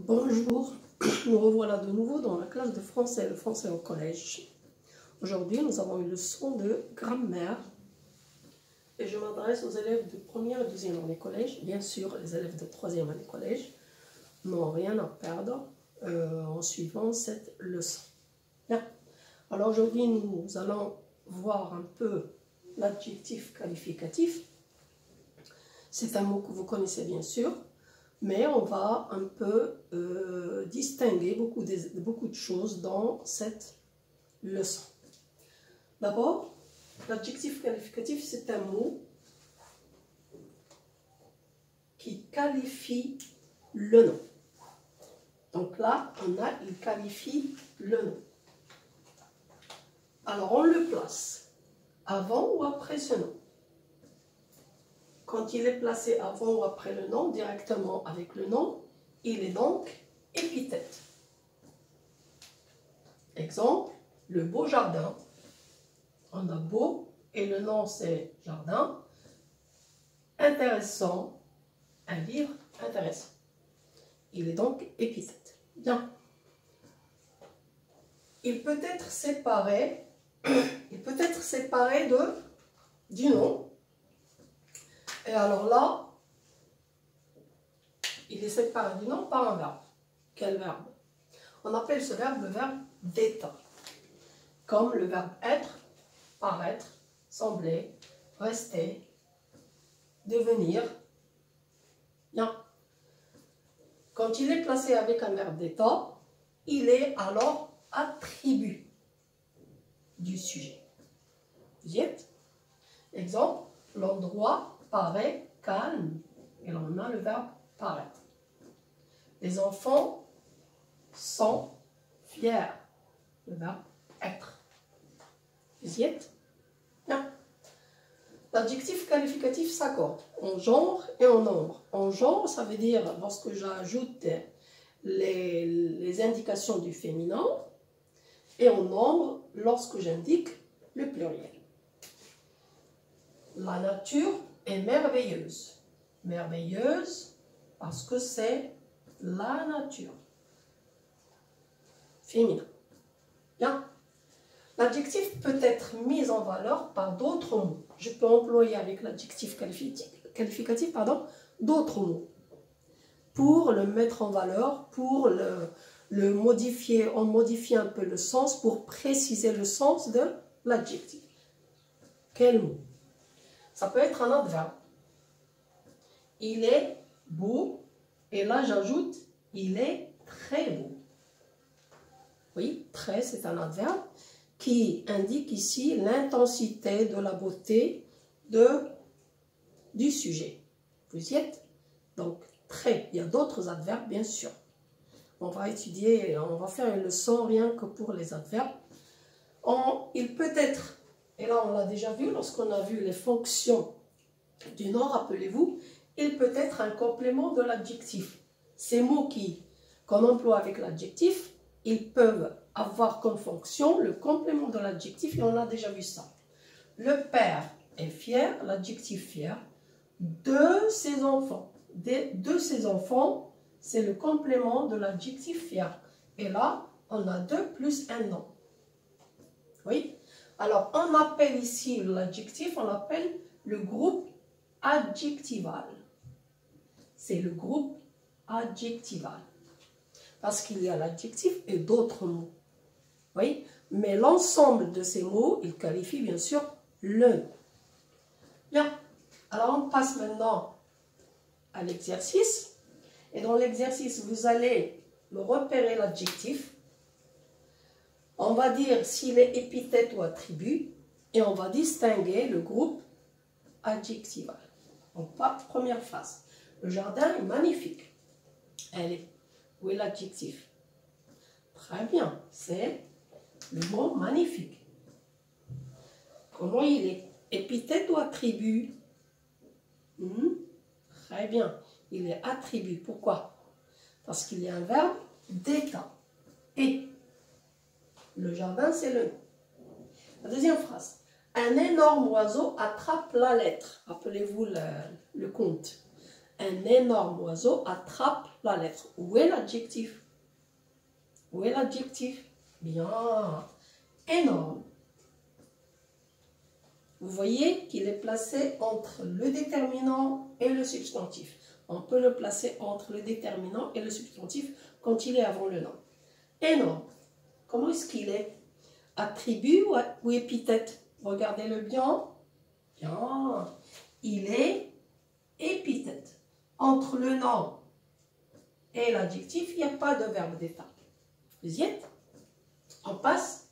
Bonjour, nous revoilà de nouveau dans la classe de français, le français au collège. Aujourd'hui, nous avons une leçon de grammaire et je m'adresse aux élèves de première et deuxième année collège. Bien sûr, les élèves de troisième année collège n'ont rien à perdre en suivant cette leçon. Bien. Alors aujourd'hui, nous allons voir un peu l'adjectif qualificatif. C'est un mot que vous connaissez bien sûr. Mais on va un peu distinguer beaucoup de choses dans cette leçon. D'abord, l'adjectif qualificatif, c'est un mot qui qualifie le nom. Donc là, il qualifie le nom. Alors, on le place avant ou après ce nom. Quand il est placé avant ou après le nom, directement avec le nom, il est donc épithète. Exemple, le beau jardin. On a beau et le nom c'est jardin. Intéressant, un livre intéressant. Il est donc épithète. Bien. Il peut être séparé du nom. Et alors là, il est séparé du nom par un verbe. Quel verbe? On appelle ce verbe le verbe d'état. Comme le verbe être, paraître, sembler, rester, devenir. Bien. Quand il est placé avec un verbe d'état, il est alors attribut du sujet. Vous y êtes? Exemple, l'endroit paraît calme. Et là, on a le verbe paraître. Les enfants sont fiers. Le verbe être. Vous y êtes? Bien. L'adjectif qualificatif s'accorde en genre et en nombre. En genre, ça veut dire lorsque j'ajoute les indications du féminin, et en nombre, lorsque j'indique le pluriel. La nature est merveilleuse. Merveilleuse parce que c'est la nature. Féminin. Bien. L'adjectif peut être mis en valeur par d'autres mots. Je peux employer avec l'adjectif qualificatif d'autres mots pour le mettre en valeur, pour le modifier, on modifie un peu le sens pour préciser le sens de l'adjectif. Quel mot? Ça peut être un adverbe. Il est beau, et là j'ajoute, il est très beau. Oui, très, c'est un adverbe qui indique ici l'intensité de la beauté du sujet. Vous y êtes? Donc, très, il y a d'autres adverbes, bien sûr. On va étudier, on va faire une leçon rien que pour les adverbes. Il peut être, et là on l'a déjà vu lorsqu'on a vu les fonctions du nom, rappelez-vous, il peut être un complément de l'adjectif. Ces mots qu'on emploie avec l'adjectif, ils peuvent avoir comme fonction le complément de l'adjectif et on a déjà vu ça. Le père est fier, l'adjectif fier, de ses enfants. De ses enfants, c'est le complément de l'adjectif fier. Et là, on a 2 plus un nom. Oui? Alors, on appelle ici l'adjectif, on l'appelle le groupe adjectival. C'est le groupe adjectival. Parce qu'il y a l'adjectif et d'autres mots. Oui? Mais l'ensemble de ces mots, il qualifie bien sûr le nom. Bien. Alors, on passe maintenant à l'exercice. Et dans l'exercice, vous allez me repérer l'adjectif. On va dire s'il est épithète ou attribut. Et on va distinguer le groupe adjectival. Donc, première phrase. Le jardin est magnifique. Où est l'adjectif? Très bien, c'est le mot magnifique. Comment il est? Épithète ou attribut? Très bien, il est attribut. Pourquoi? Parce qu'il y a un verbe d'état. Et le jardin, c'est le nom. La deuxième phrase. Un énorme oiseau attrape la lettre. Rappelez-vous le conte. Un énorme oiseau attrape la lettre. Où est l'adjectif? Où est l'adjectif? Bien. Énorme. Vous voyez qu'il est placé entre le déterminant et le substantif. On peut le placer entre le déterminant et le substantif quand il est avant le nom. Énorme. Comment est-ce qu'il est? Attribut ou épithète? Regardez-le bien. Bien. Il est épithète. Entre le nom et l'adjectif, il n'y a pas de verbe d'état. Vous y êtes? On passe.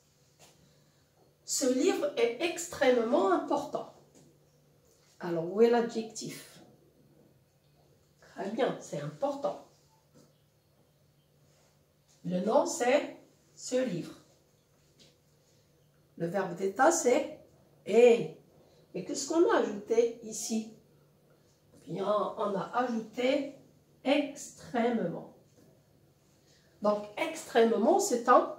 Ce livre est extrêmement important. Alors, où est l'adjectif? Très bien, c'est important. Le nom, c'est ce livre. Le verbe d'état, c'est est. Et qu'est-ce qu'on a ajouté ici? Bien, on a ajouté extrêmement. Donc, extrêmement, c'est un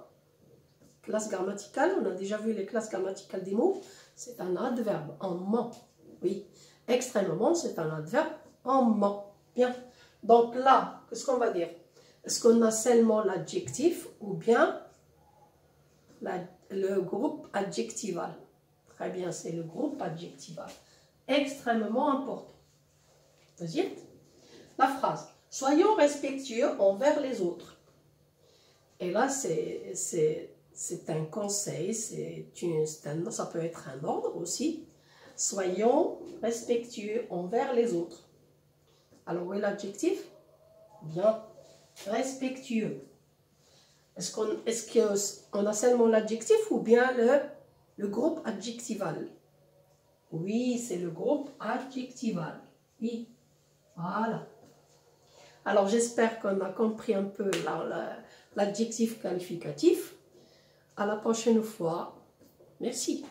classe grammaticale. On a déjà vu les classes grammaticales des mots. C'est un adverbe en ment. Oui, extrêmement, c'est un adverbe en ment. Bien. Donc là, qu'est-ce qu'on va dire? Est-ce qu'on a seulement l'adjectif ou bien le groupe adjectival? Très bien, c'est le groupe adjectival. Extrêmement important. Vous y êtes? La phrase. Soyons respectueux envers les autres. Et là, c'est un conseil, ça peut être un ordre aussi. Soyons respectueux envers les autres. Alors, où est l'adjectif? Bien, respectueux. Est-ce qu'on a seulement l'adjectif ou bien le groupe adjectival? Oui, c'est le groupe adjectival. Oui, voilà. Alors, j'espère qu'on a compris un peu l'adjectif qualificatif. À la prochaine fois. Merci.